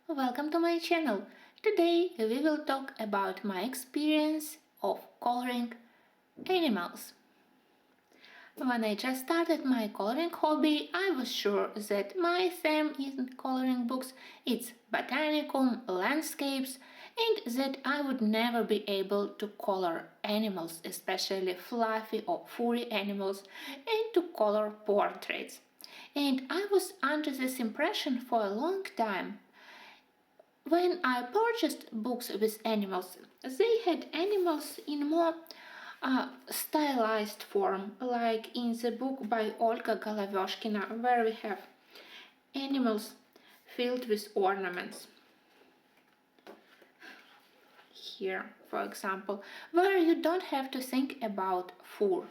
Welcome to my channel. Today we will talk about my experience of coloring animals. When I just started my coloring hobby, I was sure that my theme in coloring books is botanicum, landscapes, and that I would never be able to color animals, especially fluffy or furry animals, and to color portraits. And I was under this impression for a long time. When I purchased books with animals, they had animals in more stylized form, like in the book by Olga Goloveshkina, where we have animals filled with ornaments. Here, for example, where you don't have to think about fur.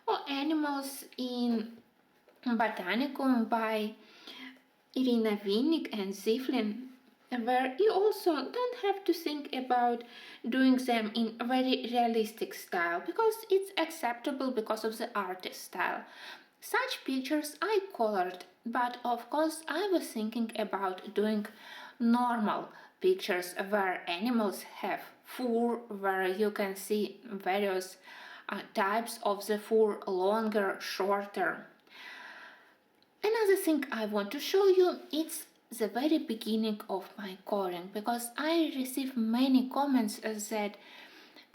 Or animals in Botanicum by Irina Vinnik and Ziflin, where you also don't have to think about doing them in a very realistic style because it's acceptable because of the artist style. Such pictures I colored, but of course I was thinking about doing normal pictures where animals have fur, where you can see various types of the fur, longer, shorter. Another thing I want to show you is the very beginning of my coloring, because I receive many comments that,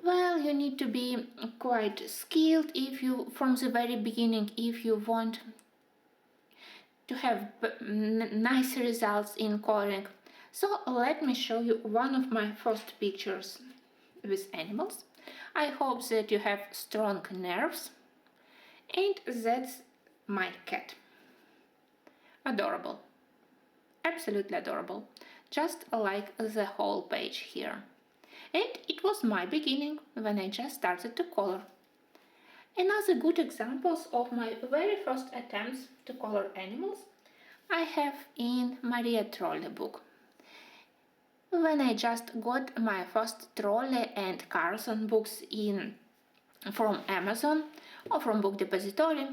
well, you need to be quite skilled if you from the very beginning if you want to have nice results in coloring. So let me show you one of my first pictures with animals. I hope that you have strong nerves, and that's my cat. Adorable. Absolutely adorable, just like the whole page here. And it was my beginning when I just started to color. Another good examples of my very first attempts to color animals I have in Maria Trolle book. When I just got my first Trolle and Carlson books from Amazon or from Book Depository,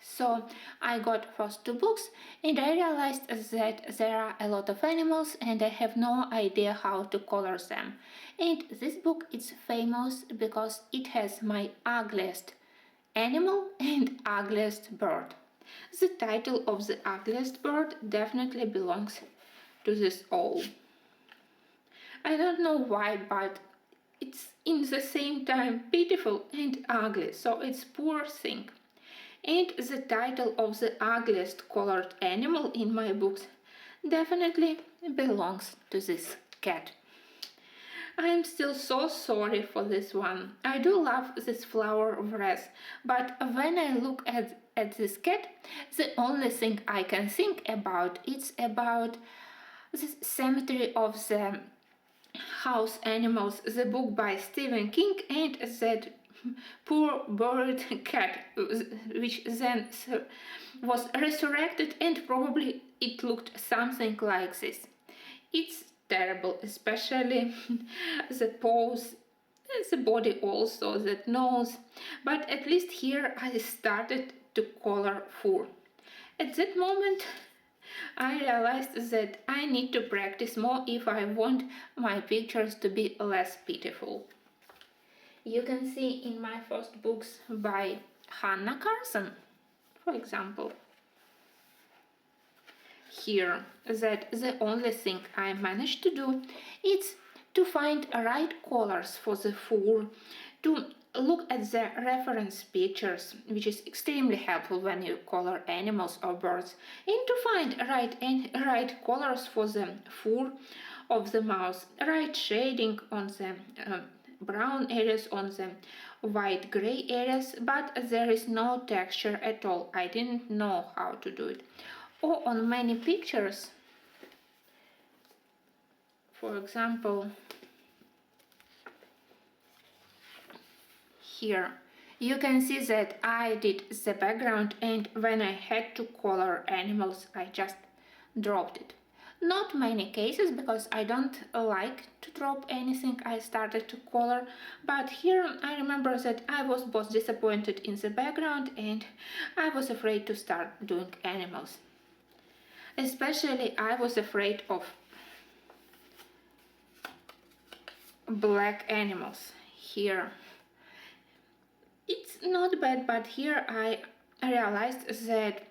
so I got first two books and I realized that there are a lot of animals and I have no idea how to color them. And this book is famous because it has my ugliest animal and ugliest bird. The title of the ugliest bird definitely belongs to this owl. I don't know why, but it's in the same time beautiful and ugly, so it's poor thing. And the title of the ugliest colored animal in my books definitely belongs to this cat. I am still so sorry for this one. I do love this flower wreath, but when I look at this cat, the only thing I can think about is about this cemetery of the house animals, the book by Stephen King, and that poor buried cat, which then was resurrected, and probably it looked something like this. It's terrible, especially the paws, the body also, that nose, but at least here I started to color fur. At that moment I realized that I need to practice more if I want my pictures to be less pitiful. You can see in my first books by Hannah Carson, for example, here that the only thing I managed to do is to find right colors for the fur, to look at the reference pictures, which is extremely helpful when you color animals or birds, and to find right colors for the fur of the mouse, right shading on the brown areas, on the white gray areas, but there is no texture at all. I didn't know how to do it. Or on many pictures, for example, here you can see that I did the background, and when I had to color animals I just dropped it. Not many cases, because I don't like to drop anything I started to color, but here I remember that I was both disappointed in the background and I was afraid to start doing animals. Especially I was afraid of black animals here. It's not bad, but here I realized that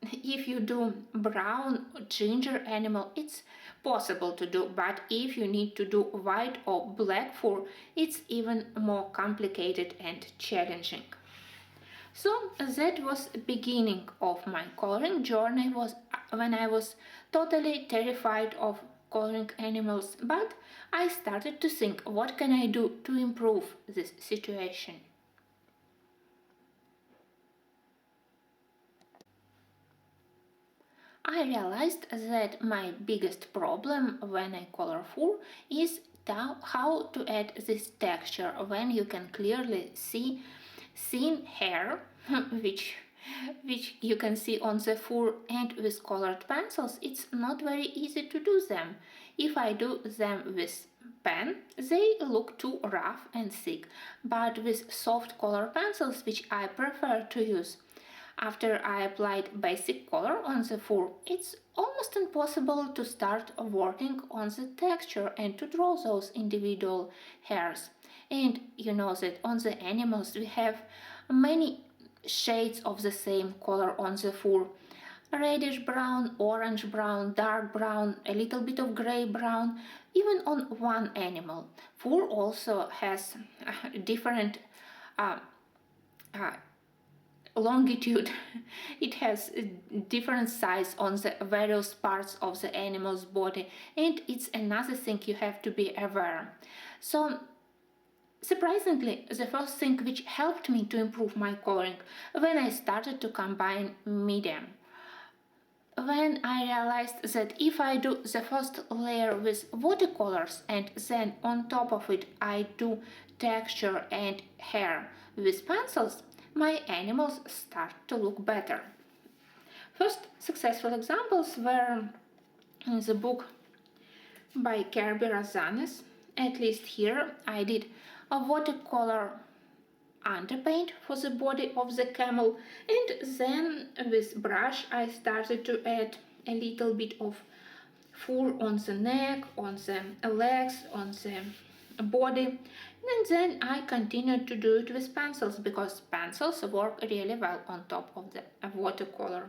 if you do brown or ginger animal, it's possible to do, but if you need to do white or black fur, it's even more complicated and challenging. So that was the beginning of my coloring journey, was when I was totally terrified of coloring animals, but I started to think, what can I do to improve this situation? I realized that my biggest problem when I color fur is how to add this texture when you can clearly see thin hair, which you can see on the fur, and with colored pencils it's not very easy to do them. If I do them with pen, they look too rough and thick, but with soft color pencils, which I prefer to use, after I applied basic color on the fur, it's almost impossible to start working on the texture and to draw those individual hairs. And you know that on the animals we have many shades of the same color on the fur. Reddish brown, orange brown, dark brown, a little bit of gray brown, even on one animal. Fur also has different uh, uh, longitude. It has a different size on the various parts of the animal's body, and it's another thing you have to be aware. So surprisingly, the first thing which helped me to improve my coloring when I started to combine medium, when I realized that if I do the first layer with watercolors and then on top of it I do texture and hair with pencils, my animals start to look better. First successful examples were in the book by Kirby Razanes. At least here I did a watercolor underpaint for the body of the camel, and then with brush I started to add a little bit of fur on the neck, on the legs, on the body, and then I continued to do it with pencils because pencils work really well on top of the watercolor.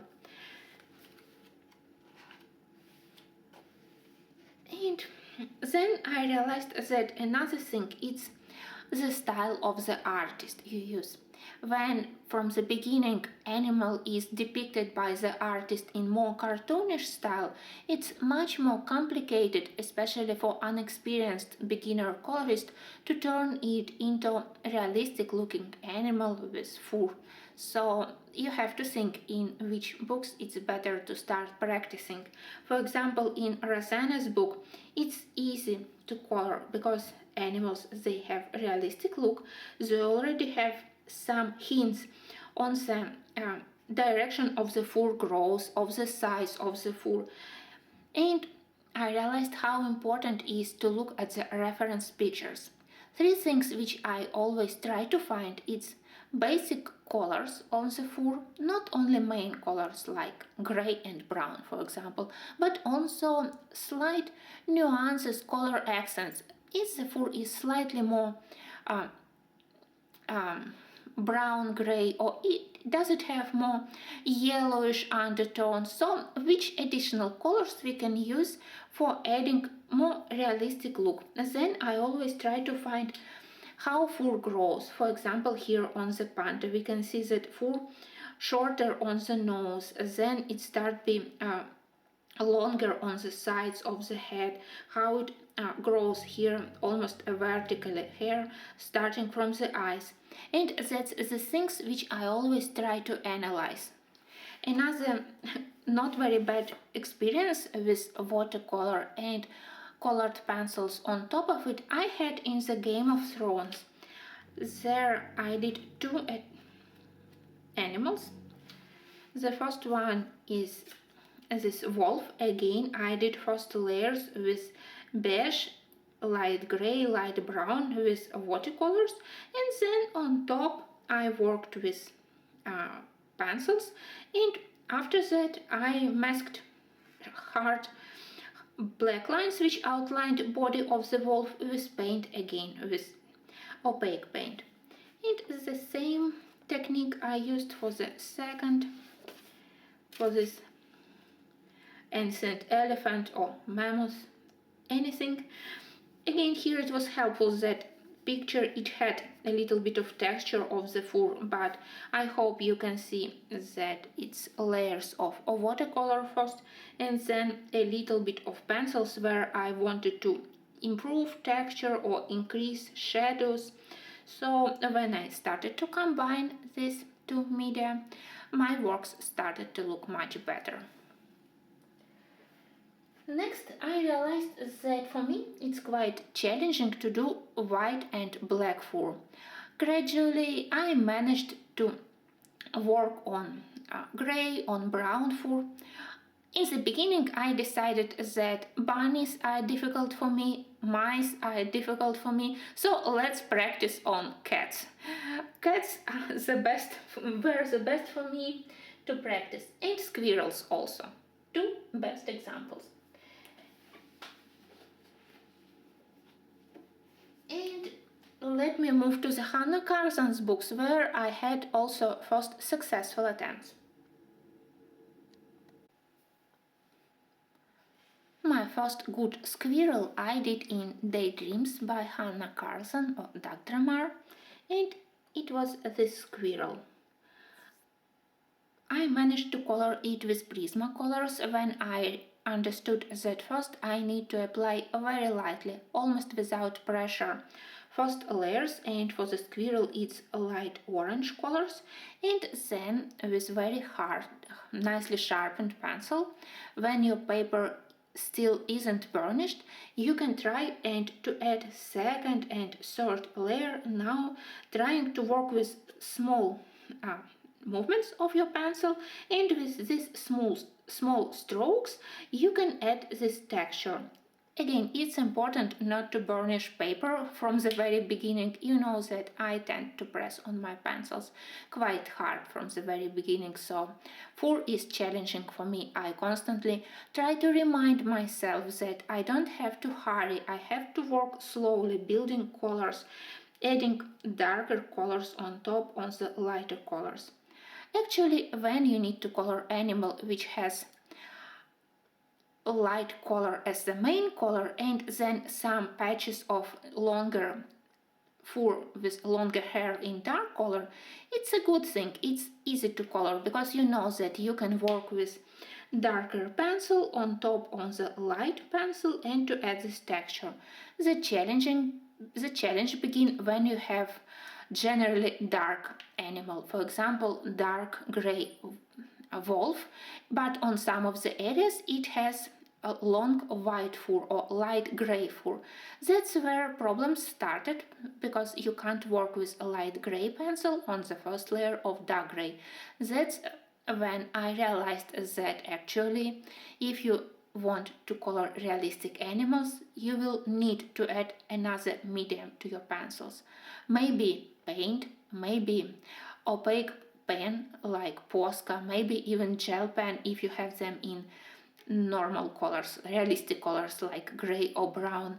And then I realized that another thing is the style of the artist you use. When from the beginning animal is depicted by the artist in more cartoonish style, it's much more complicated, especially for unexperienced beginner colorist, to turn it into realistic looking animal with fur. So you have to think in which books it's better to start practicing. For example, in Rosanna's book, it's easy to color because animals, they have realistic look. They already have some hints on the direction of the fur growth, of the size of the fur. And I realized how important it is to look at the reference pictures. Three things which I always try to find: it's basic colors on the fur, not only main colors like gray and brown for example, but also slight nuances, color accents. If the fur is slightly more uh, um, brown, gray, or does it have more yellowish undertones, so which additional colors we can use for adding more realistic look. Then I always try to find how fur grows. For example, here on the panther we can see that fur shorter on the nose, then it start being longer on the sides of the head, how it grows here almost a vertical hair starting from the eyes. And that's the things which I always try to analyze. Another not very bad experience with watercolor and colored pencils on top of it I had in the Game of Thrones. There I did two animals. The first one is this wolf. Again I did first layers with beige, light gray, light brown with watercolors, and then on top I worked with pencils, and after that I masked hard black lines which outlined body of the wolf with paint, again with opaque paint. And the same technique I used for the second, for this ancient elephant or mammoth, anything. Again, here it was helpful that picture it had a little bit of texture of the fur, but I hope you can see that it's layers of watercolor first and then a little bit of pencils where I wanted to improve texture or increase shadows. So when I started to combine these two media, my works started to look much better. Next, I realized that for me it's quite challenging to do white and black fur. Gradually, I managed to work on gray, on brown fur. In the beginning, I decided that bunnies are difficult for me, mice are difficult for me, so let's practice on cats. Cats are were the best for me to practice, and squirrels also. Two best examples. And let me move to the Hannah Carson's books, where I had also first successful attempts. My first good squirrel I did in Daydreams by Hannah Carson or Dr. Marr, and it was this squirrel. I managed to color it with Prismacolors when I understood that first I need to apply very lightly, almost without pressure, first layers, and for the squirrel it's light orange colors, and then with very hard, nicely sharpened pencil, when your paper still isn't burnished, you can try and to add second and third layer, now trying to work with small movements of your pencil, and with these small strokes you can add this texture. Again, it's important not to burnish paper from the very beginning. You know that I tend to press on my pencils quite hard from the very beginning, so fur is challenging for me. I constantly try to remind myself that I don't have to hurry, I have to work slowly, building colors, adding darker colors on top on the lighter colors. Actually, when you need to color animal which has a light color as the main color and then some patches of longer fur with longer hair in dark color, it's a good thing. It's easy to color because you know that you can work with darker pencil on top on the light pencil and to add this texture. The challenge begins when you have generally dark animal, for example dark gray wolf, but on some of the areas it has a long white fur or light gray fur. That's where problems started, because you can't work with a light gray pencil on the first layer of dark gray. That's when I realized that actually if you want to color realistic animals, you will need to add another medium to your pencils. Maybe paint, maybe opaque pen like Posca, maybe even gel pen if you have them in normal colors, realistic colors like gray or brown.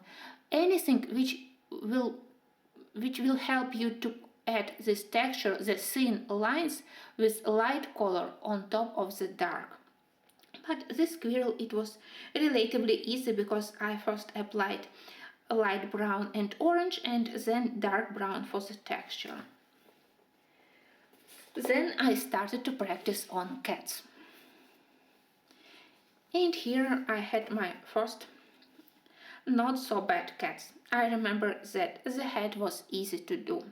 Anything which will help you to add this texture, the thin lines with light color on top of the dark. But this squirrel, it was relatively easy because I first applied light brown and orange and then dark brown for the texture. Then I started to practice on cats. And here I had my first not so bad cats. I remember that the head was easy to do.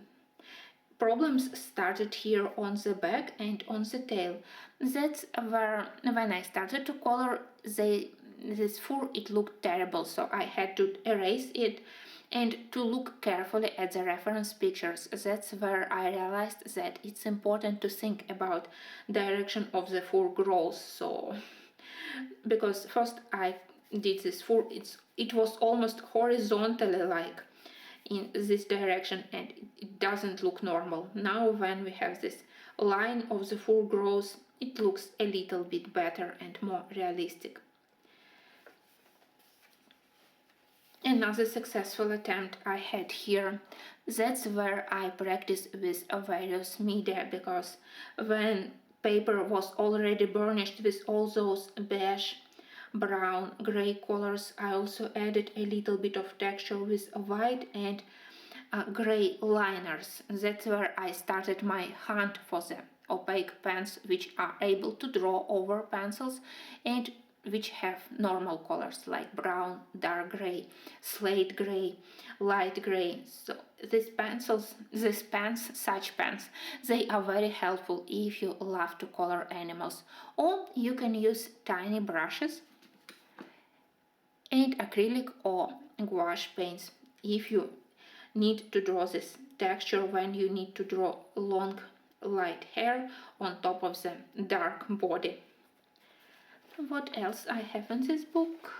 Problems started here on the back and on the tail. That's where when I started to color this fur, it looked terrible, so I had to erase it and to look carefully at the reference pictures. That's where I realized that it's important to think about direction of the fur growth. So because first I did this fur, it was almost horizontally like in this direction and it doesn't look normal. Now when we have this line of the fur growth, it looks a little bit better and more realistic. another successful attempt I had here. That's where I practice with various media, because when paper was already burnished with all those beige, brown, grey colors, I also added a little bit of texture with white and grey liners. That's where I started my hunt for the opaque pens which are able to draw over pencils and which have normal colors like brown, dark grey, slate grey, light grey. So such pens, they are very helpful if you love to color animals. Or you can use tiny brushes and acrylic or gouache paints if you need to draw this texture when you need to draw long light hair on top of the dark body. What else I have in this book?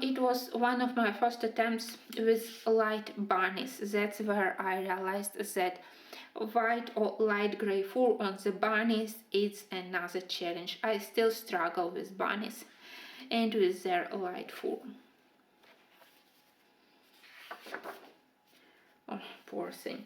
It was one of my first attempts with light bunnies. That's where I realized that white or light grey fur on the bunnies is another challenge. I still struggle with bunnies and with their light fur. Oh, poor thing.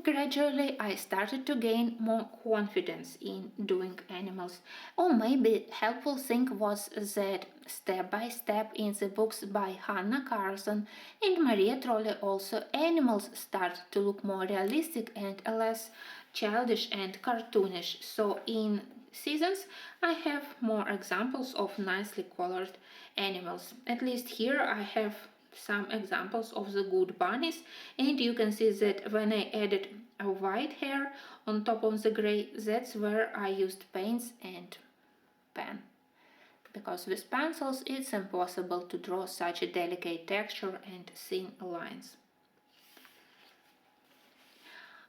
Gradually, I started to gain more confidence in doing animals. Or maybe helpful thing was that step by step in the books by Hannah Carson and Maria Trolle also animals start to look more realistic and less childish and cartoonish. So in seasons, I have more examples of nicely colored animals. At least here I have some examples of the good bunnies, and you can see that when I added a white hair on top of the grey, that's where I used paints and pen, because with pencils it's impossible to draw such a delicate texture and thin lines.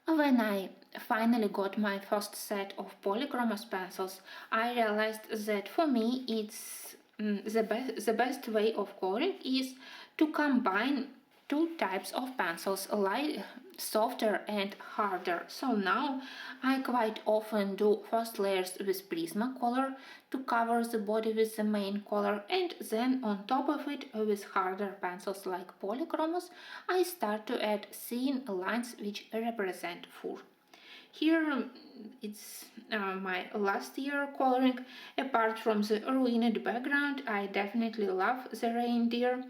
When I finally got my first set of polychromos pencils, I realized that for me it's the best way of coloring is to combine two types of pencils, light, softer and harder. So now I quite often do first layers with Prismacolor to cover the body with the main color, and then on top of it with harder pencils like Polychromos I start to add thin lines which represent fur. Here it's my last year coloring. Apart from the ruined background, I definitely love the reindeer,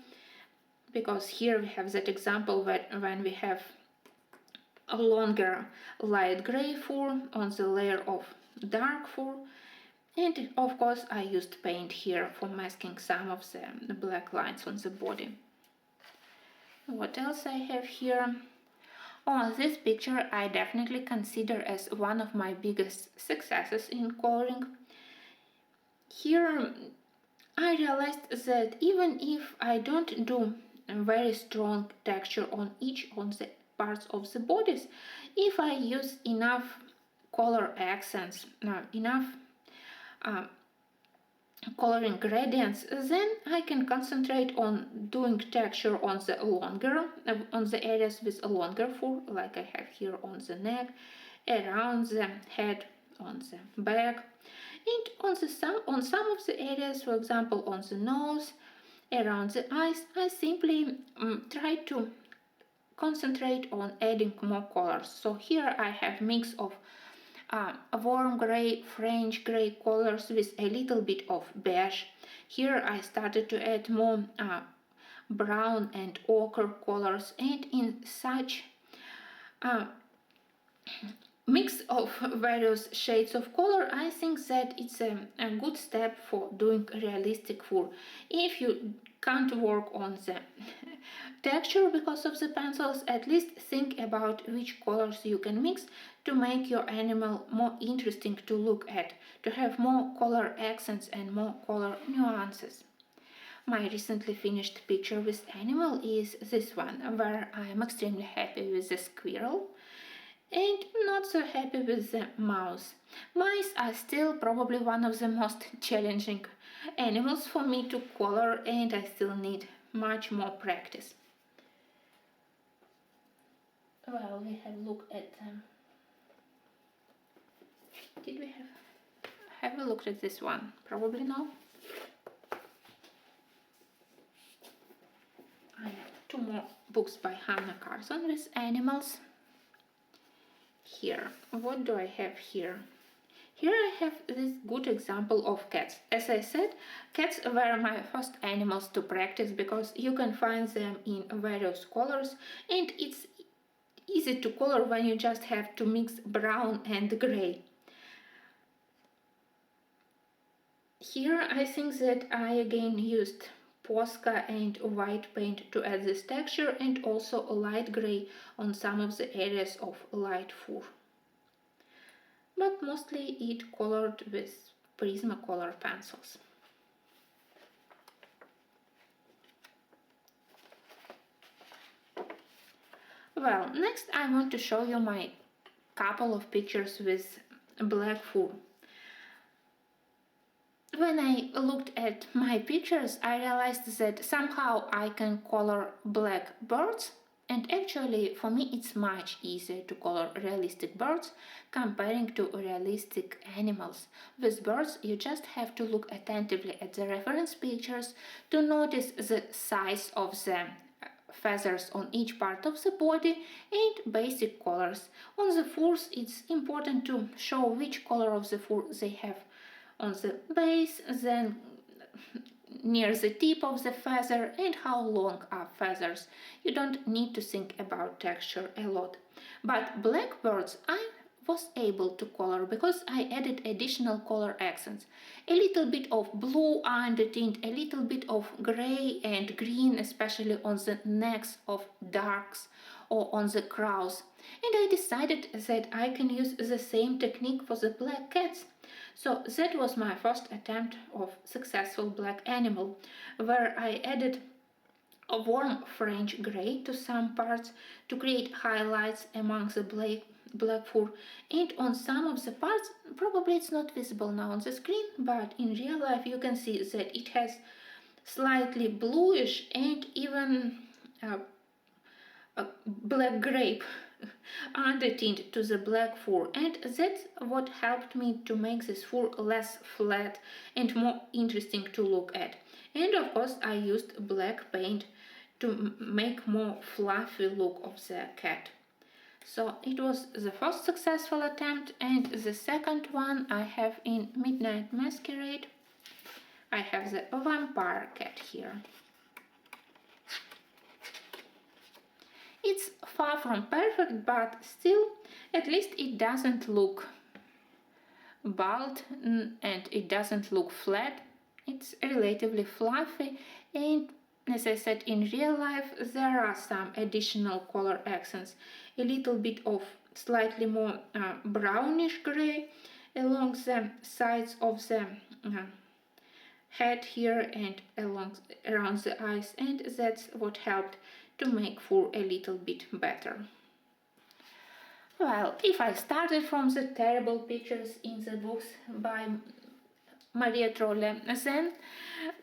because here we have that example when we have a longer light grey fur on the layer of dark fur, and of course I used paint here for masking some of the black lines on the body. What else I have here? Oh, this picture I definitely consider as one of my biggest successes in coloring. Here I realized that even if I don't do a very strong texture on each of the parts of the bodies, if I use enough color accents, enough coloring gradients, then I can concentrate on doing texture on the areas with a longer fur, like I have here on the neck, around the head, on the back, and on some of the areas, for example on the nose, around the eyes, I simply try to concentrate on adding more colors. So here I have mix of warm grey, French grey colors with a little bit of beige. Here I started to add more brown and ochre colors, and in such mix of various shades of color, I think that it's a good step for doing realistic fur. If you can't work on the texture because of the pencils, at least think about which colors you can mix to make your animal more interesting to look at, to have more color accents and more color nuances. My recently finished picture with animal is this one, where I am extremely happy with the squirrel and not so happy with the mouse. Mice are still probably one of the most challenging animals for me to color, and I still need much more practice. Well, we have looked at them. Did we have a look at this one? Probably no. more books by Hannah Carson with animals. Here, what do I have here? Here I have this good example of cats. As I said, cats were my first animals to practice because you can find them in various colors and it's easy to color when you just have to mix brown and gray. Here I think that I again used Posca and white paint to add this texture and also a light gray on some of the areas of light fur. But mostly it colored with Prismacolor pencils. Well, next I want to show you my couple of pictures with black fur. When I looked at my pictures, I realized that somehow I can color black birds, and actually for me it's much easier to color realistic birds comparing to realistic animals. With birds you just have to look attentively at the reference pictures to notice the size of the feathers on each part of the body and basic colors. On the furs it's important to show which color of the fur they have on the base, then near the tip of the feather and how long are feathers. You don't need to think about texture a lot. But black birds I was able to color because I added additional color accents. A little bit of blue undertint, a little bit of gray and green, especially on the necks of ducks or on the crows. And I decided that I can use the same technique for the black cats. So that was my first attempt of successful black animal, where I added a warm French grey to some parts to create highlights among the black fur, and on some of the parts, probably it's not visible now on the screen, but in real life you can see that it has slightly bluish and even a black grape undertint to the black fur, and that's what helped me to make this fur less flat and more interesting to look at. And of course I used black paint to make more fluffy look of the cat. So it was the first successful attempt, and the second one I have in Midnight Masquerade. I have the vampire cat here. It's far from perfect, but still, at least it doesn't look bald and it doesn't look flat. It's relatively fluffy, and as I said, in real life there are some additional color accents. A little bit of slightly more brownish gray along the sides of the head here and around the eyes, and that's what helped to make fur a little bit better. Well, if I started from the terrible pictures in the books by Maria Trolle, then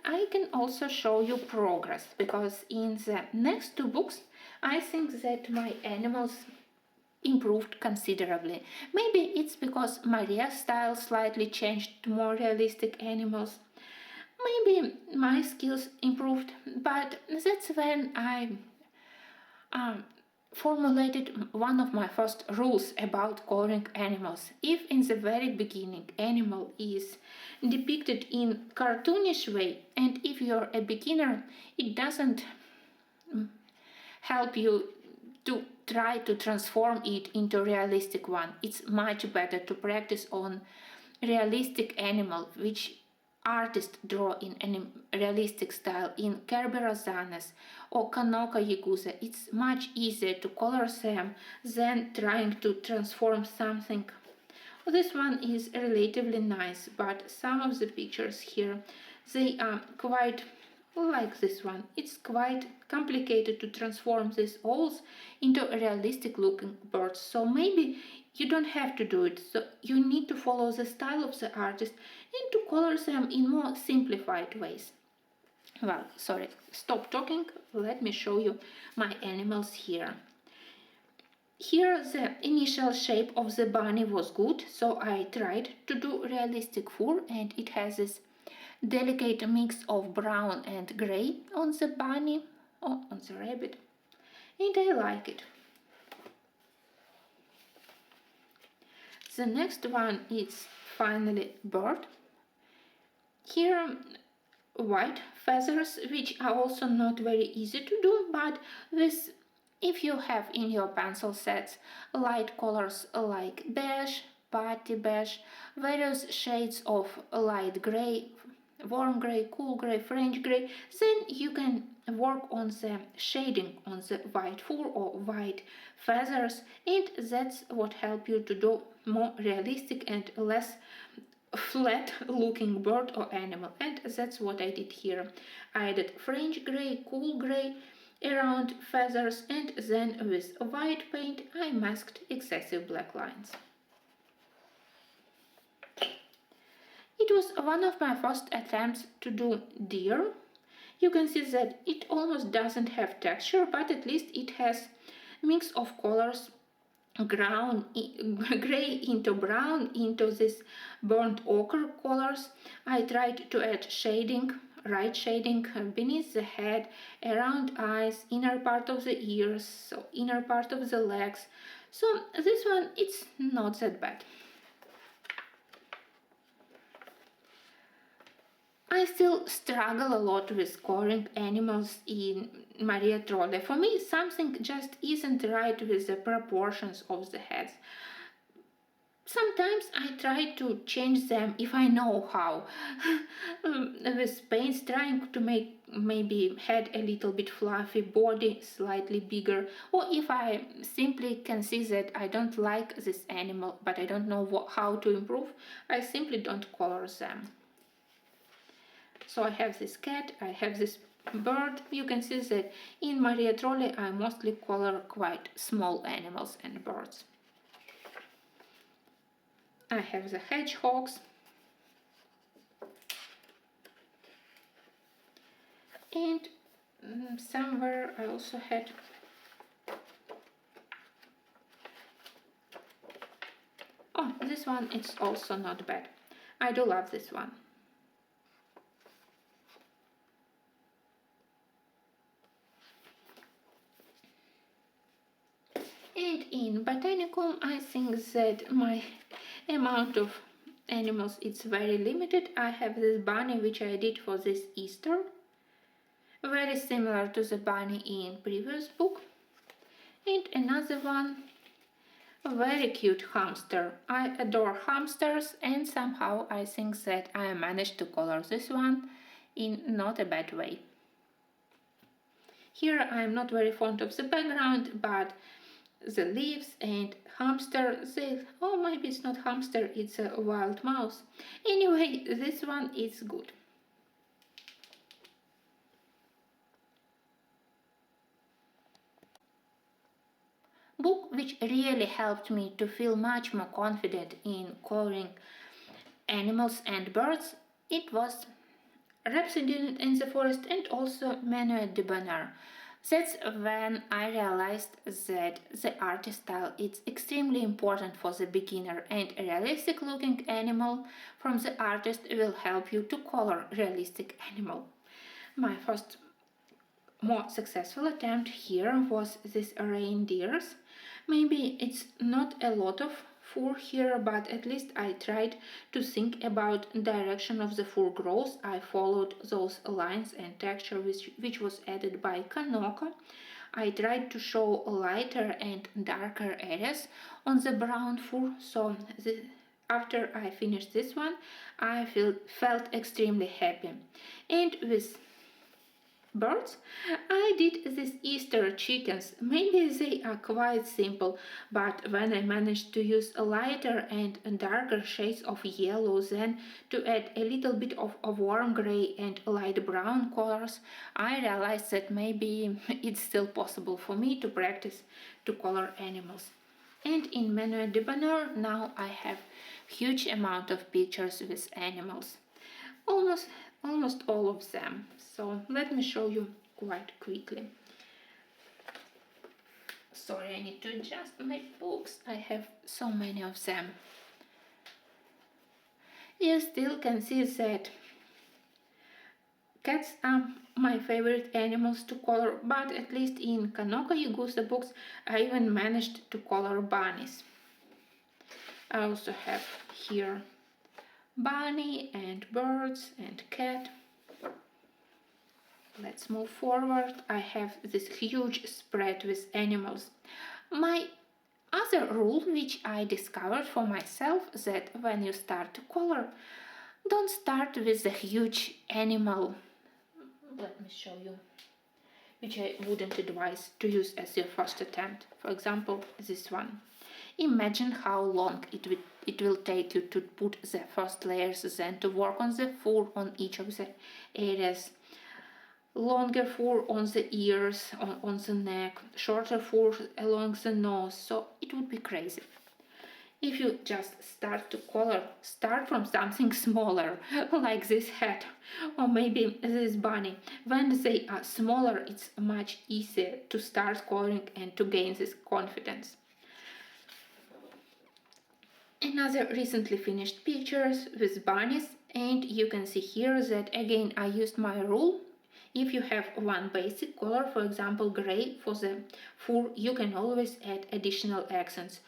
I can also show you progress, because in the next two books I think that my animals improved considerably. Maybe it's because Maria's style slightly changed to more realistic animals. Maybe my skills improved, but that's when I formulated one of my first rules about coloring animals. If in the very beginning animal is depicted in cartoonish way, and if you're a beginner, it doesn't help you to try to transform it into a realistic one. It's much better to practice on realistic animal which artists draw in a realistic style in Kerberos or Kanoka Yagusa. It's much easier to color them than trying to transform something. This one is relatively nice, but some of the pictures here, they are quite like this one. It's quite complicated to transform these owls into realistic looking birds, so maybe you don't have to do it. So you need to follow the style of the artist and to color them in more simplified ways. Well, sorry, stop talking. Let me show you my animals here. Here the initial shape of the bunny was good, so I tried to do realistic fur, and it has this delicate mix of brown and gray on the bunny or on the rabbit. and I like it. The next one is finally bird. Here white feathers, which are also not very easy to do, but with if you have in your pencil sets light colors like beige, party beige, various shades of light gray, warm gray, cool gray, French gray, then you can work on the shading on the white fur or white feathers, and that's what help you to do more realistic and less flat looking bird or animal, and that's what I did here. I added French gray, cool gray around feathers, and then with white paint I masked excessive black lines. It was one of my first attempts to do deer. You can see that it almost doesn't have texture, but at least it has mix of colors, gray into brown into this burnt ochre colors. I tried to add shading, right shading beneath the head, around eyes, inner part of the ears, so inner part of the legs. So this one, it's not that bad. I still struggle a lot with coloring animals in Maria Trolle. For me, something just isn't right with the proportions of the heads. Sometimes I try to change them if I know how. With paints, trying to make maybe head a little bit fluffy, body slightly bigger, or if I simply can see that I don't like this animal but I don't know how to improve, I simply don't color them. So I have this cat, I have this bird. You can see that in Maria Trolle I mostly color quite small animals and birds. I have the hedgehogs. And somewhere I also had this one, it's also not bad. I do love this one. And in Botanicum, I think that my amount of animals is very limited. I have this bunny which I did for this Easter, very similar to the bunny in previous book, and another one, a very cute hamster. I adore hamsters, and somehow I think that I managed to color this one in not a bad way. Here I am not very fond of the background, but the leaves and hamster, maybe it's not hamster, it's a wild mouse. Anyway, this one is good. Book which really helped me to feel much more confident in coloring animals and birds, it was Rhapsody in the Forest and also Manuel de Bonheur. That's when I realized that the artist style is extremely important for the beginner, and a realistic looking animal from the artist will help you to color realistic animal. My first more successful attempt here was this reindeers. Maybe it's not a lot of fur here, but at least I tried to think about direction of the fur growth. I followed those lines and texture which was added by Kanoko. I tried to show lighter and darker areas on the brown fur, so after I finished this one, I felt extremely happy. And with birds, I did these Easter chickens. Maybe they are quite simple, but when I managed to use a lighter and darker shades of yellow, then to add a little bit of a warm gray and light brown colors, I realized that maybe it's still possible for me to practice to color animals. And in Manuel de Bonheur now I have huge amount of pictures with animals. Almost all of them. So let me show you quite quickly. Sorry, I need to adjust my books. I have so many of them. You still can see that Cats are my favorite animals to color, but at least in Kanoko Yugusa books I even managed to color bunnies. I also have here bunny and birds and cat. Let's move forward. I have this huge spread with animals. My other rule, which I discovered for myself, that when you start to color, don't start with the huge animal. Let me show you, which I wouldn't advise to use as your first attempt. For example, this one. Imagine how long it will take you to put the first layers, then to work on the fur on each of the areas. Longer fur on the ears, on the neck, shorter fur along the nose, so it would be crazy. If you just start to color, start from something smaller, like this hat, or maybe this bunny. When they are smaller, it's much easier to start coloring and to gain this confidence. Another recently finished pictures with bunnies, and you can see here that again I used my rule. If you have one basic color, for example gray for the fur, you can always add additional accents,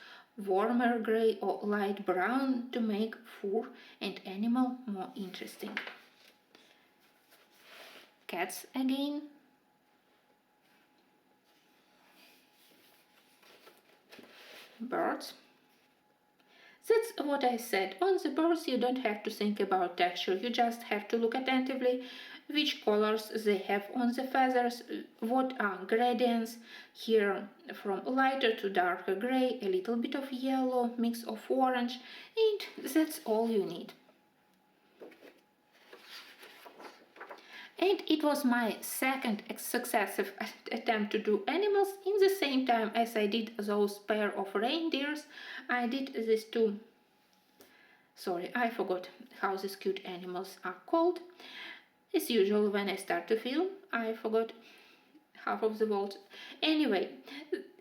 warmer gray or light brown, to make fur and animal more interesting. Cats again. Birds. That's what I said. On the birds you don't have to think about texture, you just have to look attentively which colors they have on the feathers, what are gradients, here from lighter to darker gray, a little bit of yellow, mix of orange, and that's all you need. And it was my second successive attempt to do animals. In the same time as I did those pair of reindeers, I did these two. Sorry, I forgot how these cute animals are called. As usual, when I start to film, I forgot half of the words. Anyway,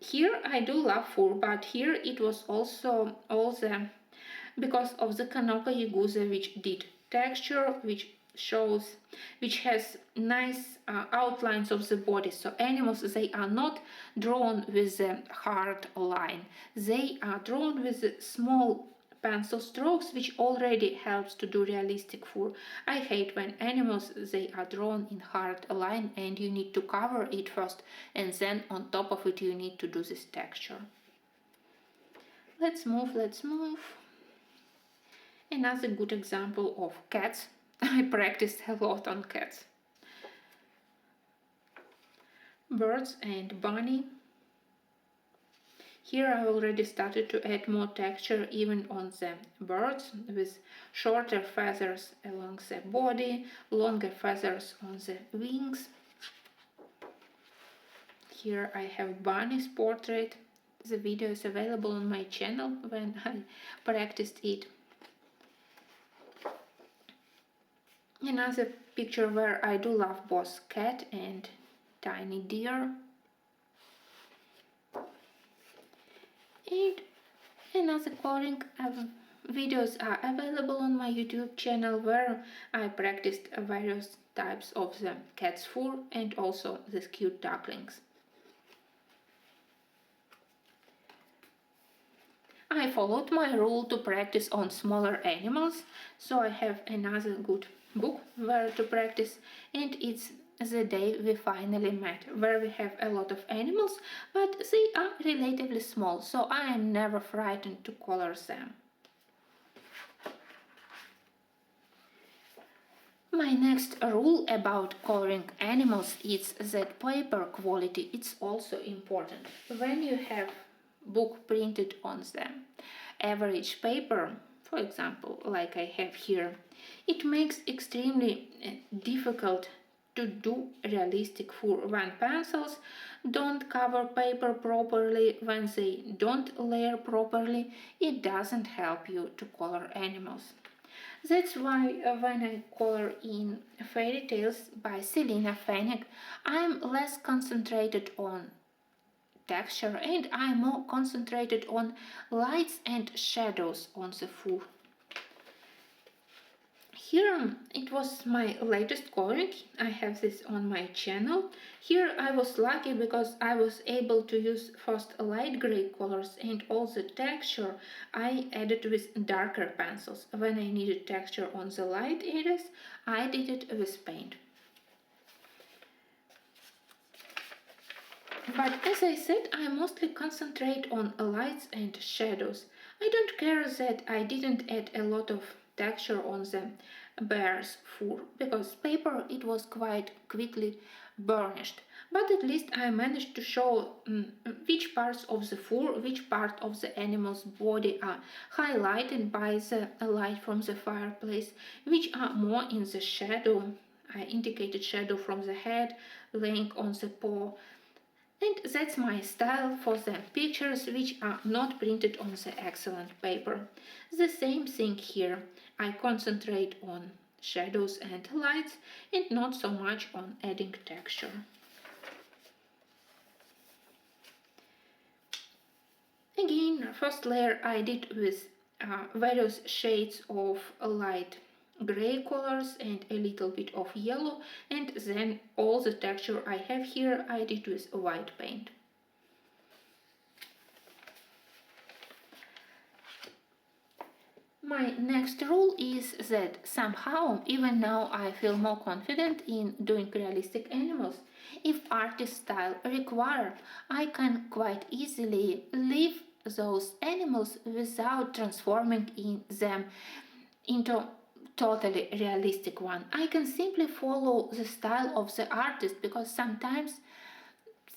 here I do love fur, but here it was also because of the Kanoko Yugusa, which did texture, which has nice outlines of the body. So animals, they are not drawn with a hard line, they are drawn with small pencil strokes, which already helps to do realistic fur. I hate when animals, they are drawn in hard line and you need to cover it first, and then on top of it you need to do this texture. Let's move. Another good example of cats. I practiced a lot on cats. Birds and bunny. Here I already started to add more texture even on the birds, with shorter feathers along the body, longer feathers on the wings. Here I have bunny's portrait. The video is available on my channel when I practiced it. Another picture where I do love both cat and tiny deer. And another coloring videos are available on my YouTube channel, where I practiced various types of the cat's fur and also the cute ducklings. I followed my rule to practice on smaller animals, so I have another good book where to practice, and it's The Day We Finally Met, where we have a lot of animals, but they are relatively small, so I am never frightened to color them. My next rule about coloring animals is that paper quality is also important. When you have book printed on the average paper, for example, like I have here, it makes extremely difficult to do realistic fur when pencils don't cover paper properly, when they don't layer properly. It doesn't help you to color animals. That's why when I color in Fairy Tales by Selina Fenech, I'm less concentrated on texture and I'm more concentrated on lights and shadows on the fur. Here it was my latest coloring. I have this on my channel. Here I was lucky because I was able to use first light gray colors, and all the texture I added with darker pencils. When I needed texture on the light areas, I did it with paint. But as I said, I mostly concentrate on lights and shadows. I don't care that I didn't add a lot of texture on the bear's fur, because paper it was quite quickly burnished. But at least I managed to show which parts of the fur, which part of the animal's body are highlighted by the light from the fireplace, which are more in the shadow. I indicated shadow from the head, laying on the paw. And that's my style for the pictures which are not printed on the excellent paper. The same thing here. I concentrate on shadows and lights and not so much on adding texture. Again, first layer I did with various shades of light gray colors and a little bit of yellow, and then all the texture I have here I did with white paint. My next rule is that somehow, even now, I feel more confident in doing realistic animals. If artist style require, I can quite easily leave those animals without transforming them into totally realistic one. I can simply follow the style of the artist, because sometimes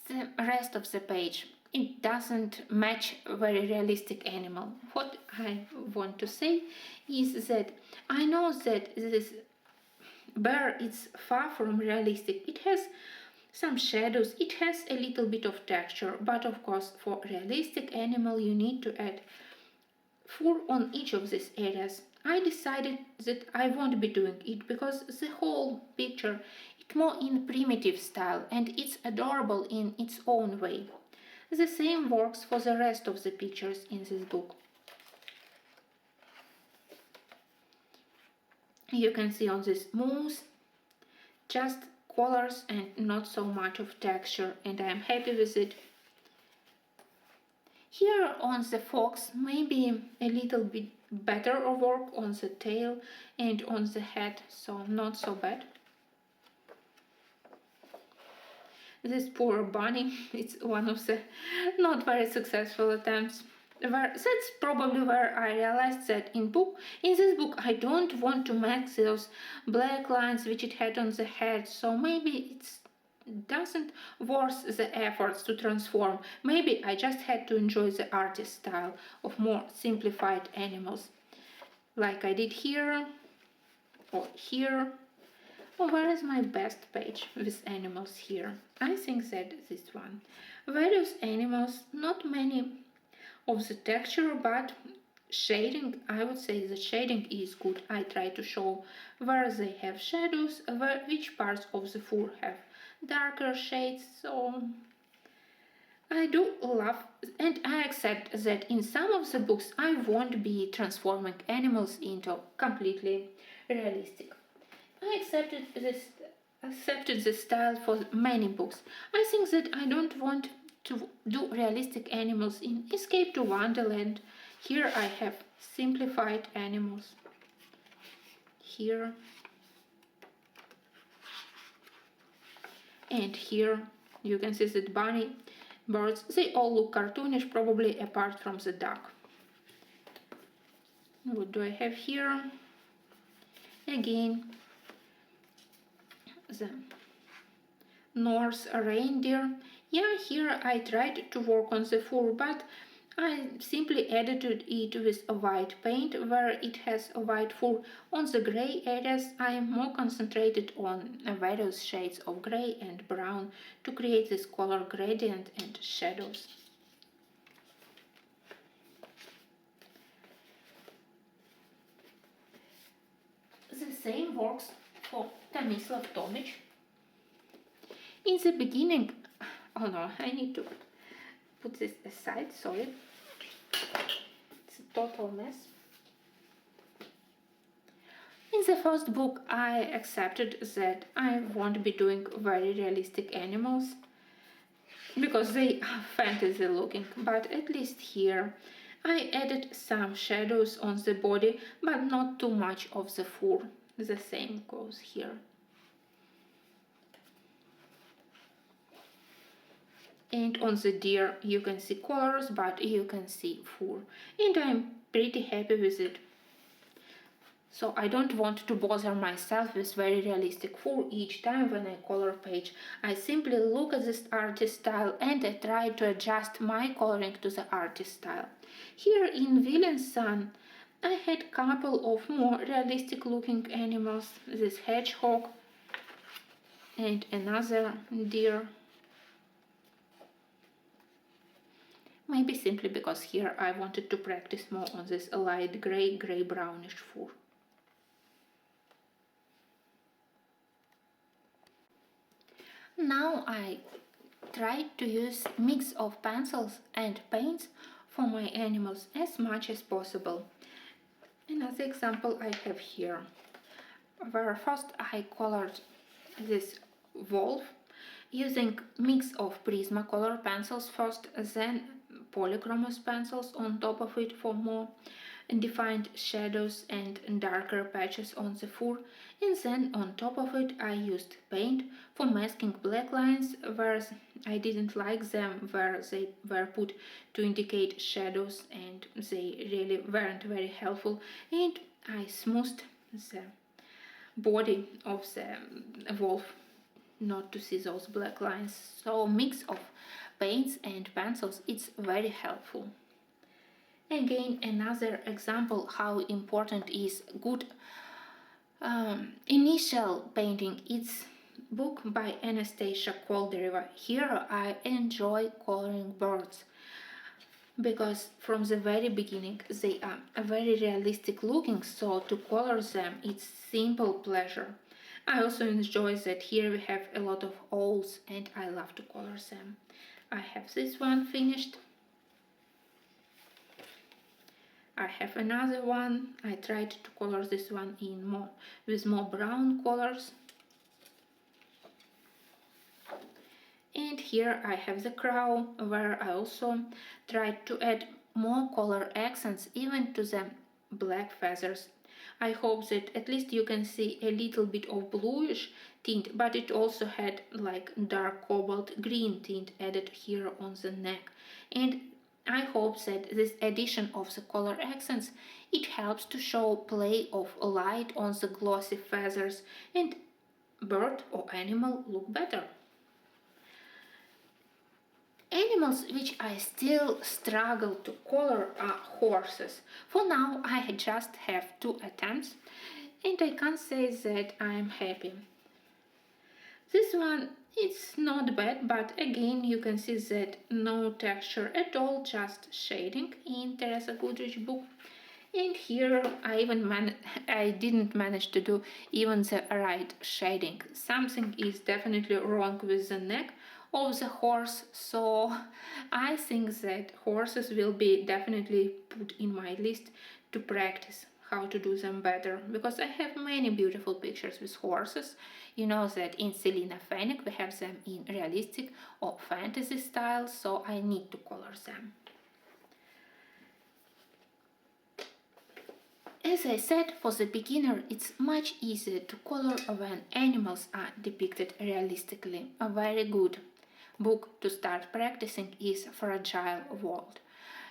the rest of the page it doesn't match a very realistic animal. What I want to say is that I know that this bear is far from realistic. It has some shadows, it has a little bit of texture, but of course for realistic animal you need to add fur on each of these areas. I decided that I won't be doing it because the whole picture is more in primitive style and it's adorable in its own way. The same works for the rest of the pictures in this book. You can see on this moose just colors and not so much of texture, and I am happy with it. Here on the fox, maybe a little bit better work on the tail and on the head, so not so bad. This poor bunny, it's one of the not very successful attempts. That's probably where I realized that in this book I don't want to make those black lines which it had on the head, so maybe it doesn't worth the efforts to transform. Maybe I just had to enjoy the artist style of more simplified animals, like I did here or here. Oh, where is my best page with animals here? I think that this one. Various animals, not many of the texture, but shading, I would say the shading is good. I try to show where they have shadows, which parts of the fur have darker shades, so I do love and I accept that in some of the books I won't be transforming animals into completely realistic. I accepted this style for many books. I think that I don't want to do realistic animals in Escape to Wonderland. Here I have simplified animals. Here. And here you can see that bunny, birds, they all look cartoonish, probably apart from the duck. What do I have here? Again, the Norse reindeer. Yeah, here I tried to work on the fur, but I simply edited it with a white paint where it has a white fur. On the gray areas I am more concentrated on various shades of gray and brown to create this color gradient and shadows. The same works for Tomislav Tomic. In the beginning, oh no, I need to put this aside, sorry. It's a total mess. In the first book, I accepted that I won't be doing very realistic animals because they are fantasy looking, but at least here I added some shadows on the body, but not too much of the fur. The same goes here. And on the deer you can see colors, but you can see fur, and I'm pretty happy with it. So I don't want to bother myself with very realistic fur each time when I color page. I simply look at this artist style and I try to adjust my coloring to the artist style. Here in Villain's Son, I had couple of more realistic looking animals, this hedgehog and another deer. Maybe simply because here I wanted to practice more on this light gray brownish fur. Now I tried to use mix of pencils and paints for my animals as much as possible. Another example I have here, where first I colored this wolf using mix of Prismacolor pencils first, then polychromos pencils on top of it for more defined shadows and darker patches on the fur, and then on top of it I used paint for masking black lines where I didn't like them, where they were put to indicate shadows and they really weren't very helpful, and I smoothed the body of the wolf not to see those black lines. So mix of paints and pencils, it's very helpful. Again, another example how important is good initial painting. It's book by Anastasia Koldereva. Here I enjoy coloring birds because from the very beginning they are very realistic looking, so to color them it's simple pleasure. I also enjoy that here we have a lot of owls and I love to color them. I have this one finished. I have another one. I tried to color this one in with more brown colors. And here I have the crow, where I also tried to add more color accents even to the black feathers. I hope that at least you can see a little bit of bluish tint, but it also had like dark cobalt green tint added here on the neck. And I hope that this addition of the color accents, it helps to show play of light on the glossy feathers and bird or animal look better. Animals which I still struggle to color are horses. For now I just have 2 attempts and I can't say that I'm happy. This one, it's not bad, but again you can see that no texture at all, just shading in Teresa Goodrich book. And here I didn't manage to do even the right shading. Something is definitely wrong with the neck of the horse, so I think that horses will be definitely put in my list to practice how to do them better, because I have many beautiful pictures with horses. You know that in Selina Fennec we have them in realistic or fantasy style, so I need to color them. As I said, for the beginner it's much easier to color when animals are depicted realistically. A very good book to start practicing is Fragile World.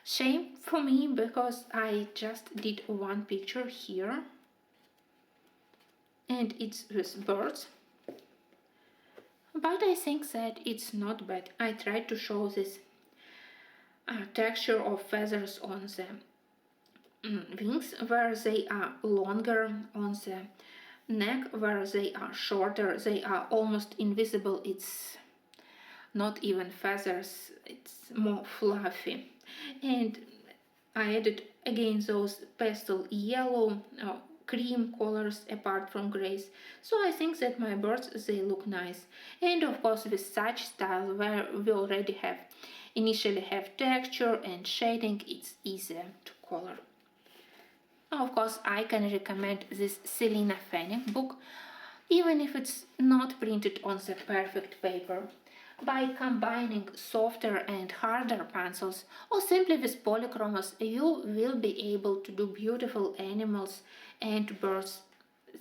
Shame for me because I just did one picture here and it's with birds, but I think that it's not bad. I tried to show this texture of feathers on the wings where they are longer, on the neck where they are shorter, they are almost invisible. It's not even feathers, it's more fluffy. And I added again those pastel yellow cream colors apart from grays, so I think that my birds, they look nice. And of course with such style where we already initially have texture and shading, it's easier to color. Of course, I can recommend this Selena Fennick book, even if it's not printed on the perfect paper. By combining softer and harder pencils or simply with polychromos, you will be able to do beautiful animals and birds.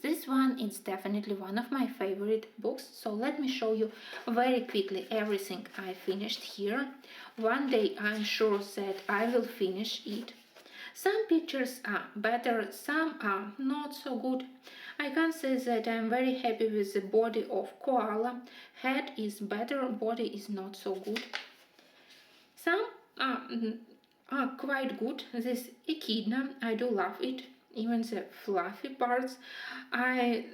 This one is definitely one of my favorite books, so let me show you very quickly everything I finished here. One day I'm sure that I will finish it. Some pictures are better, some are not so good. I can say that I'm very happy with the body of koala. Head is better, body is not so good. Some are quite good. This echidna, I do love it. Even the fluffy parts. I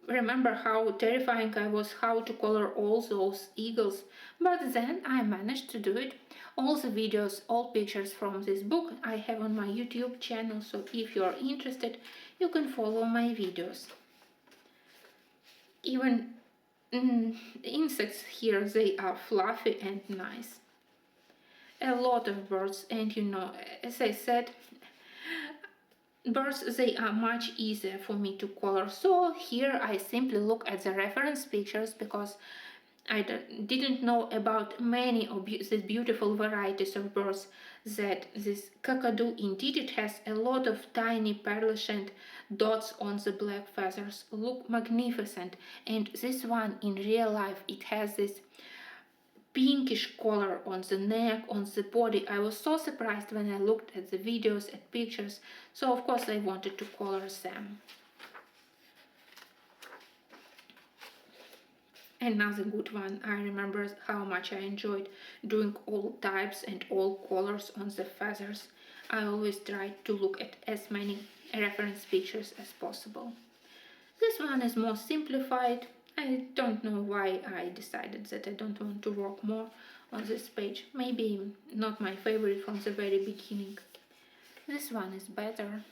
remember how terrifying I was how to color all those eagles, but then I managed to do it. All the videos, all pictures from this book I have on my YouTube channel, so if you are interested, you can follow my videos. Even the insects here, they are fluffy and nice. A lot of birds, and you know, as I said, birds, they are much easier for me to color. So here I simply look at the reference pictures because I didn't know about many of these beautiful varieties of birds. That this kakadu, indeed it has a lot of tiny pearlescent dots on the black feathers, look magnificent. And this one in real life, it has this pinkish color on the neck, on the body. I was so surprised when I looked at the videos and pictures, so of course I wanted to color them. Another good one, I remember how much I enjoyed doing all types and all colors on the feathers. I always tried to look at as many reference pictures as possible. This one is more simplified. I don't know why I decided that I don't want to work more on this page. Maybe not my favorite from the very beginning. This one is better,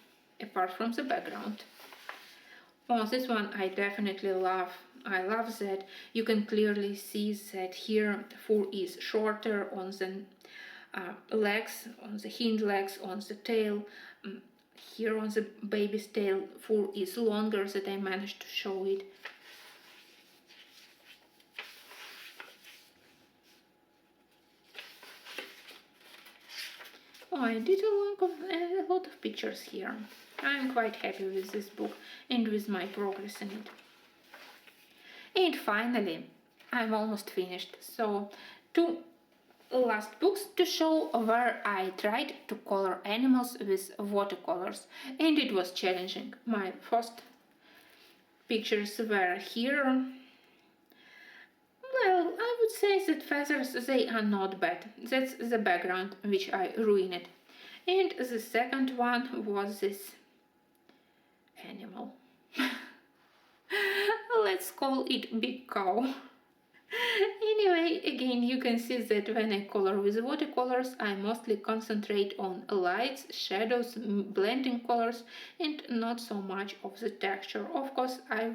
apart from the background. Oh, this one I definitely love. I love that you can clearly see that here the fur is shorter on the legs, on the hind legs, on the tail. Here on the baby's tail, fur is longer, that I managed to show it. Oh, I did a lot of pictures here. I'm quite happy with this book and with my progress in it. And finally, I'm almost finished. So, two last books to show where I tried to color animals with watercolors, and it was challenging. My first pictures were here. Well, I would say that feathers, they are not bad. That's the background which I ruined. And the second one was this animal. Let's call it Big Cow. Anyway, again, you can see that when I color with watercolors, I mostly concentrate on lights, shadows, blending colors, and not so much of the texture. Of course, I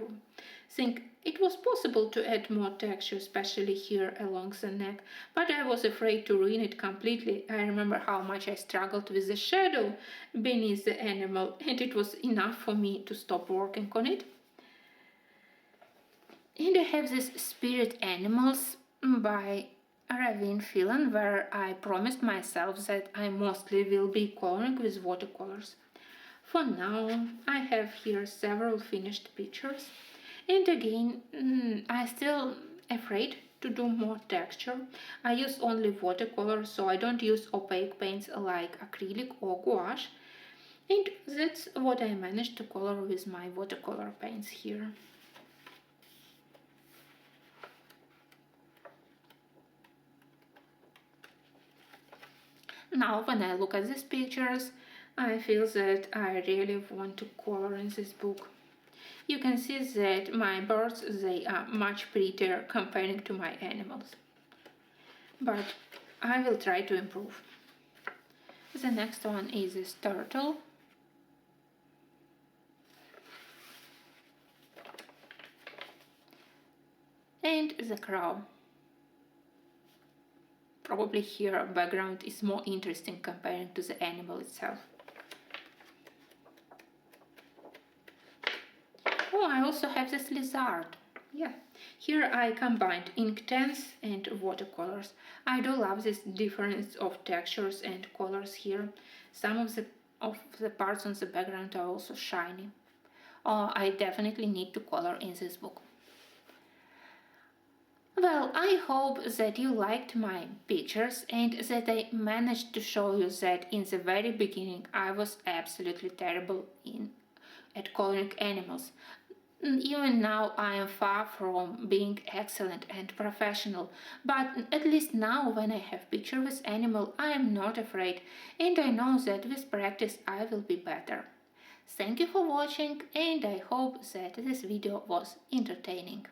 think it was possible to add more texture, especially here along the neck, but I was afraid to ruin it completely. I remember how much I struggled with the shadow beneath the animal, and it was enough for me to stop working on it. And I have this Spirit Animals by Ravin Filan, where I promised myself that I mostly will be coloring with watercolors. For now, I have here several finished pictures, and again, I'm still afraid to do more texture. I use only watercolor, so I don't use opaque paints like acrylic or gouache, and that's what I managed to color with my watercolor paints here. Now, when I look at these pictures, I feel that I really want to color in this book. You can see that my birds, they are much prettier comparing to my animals. But I will try to improve. The next one is this turtle. And the crow. Probably here background is more interesting comparing to the animal itself. also have this lizard. Yeah, here I combined ink tints and watercolors. I do love this difference of textures and colors here. Some of the parts on the background are also shiny. Oh, I definitely need to color in this book. Well, I hope that you liked my pictures and that I managed to show you that in the very beginning I was absolutely terrible at coloring animals. Even now I am far from being excellent and professional, but at least now when I have picture with animal I am not afraid, and I know that with practice I will be better. Thank you for watching, and I hope that this video was entertaining.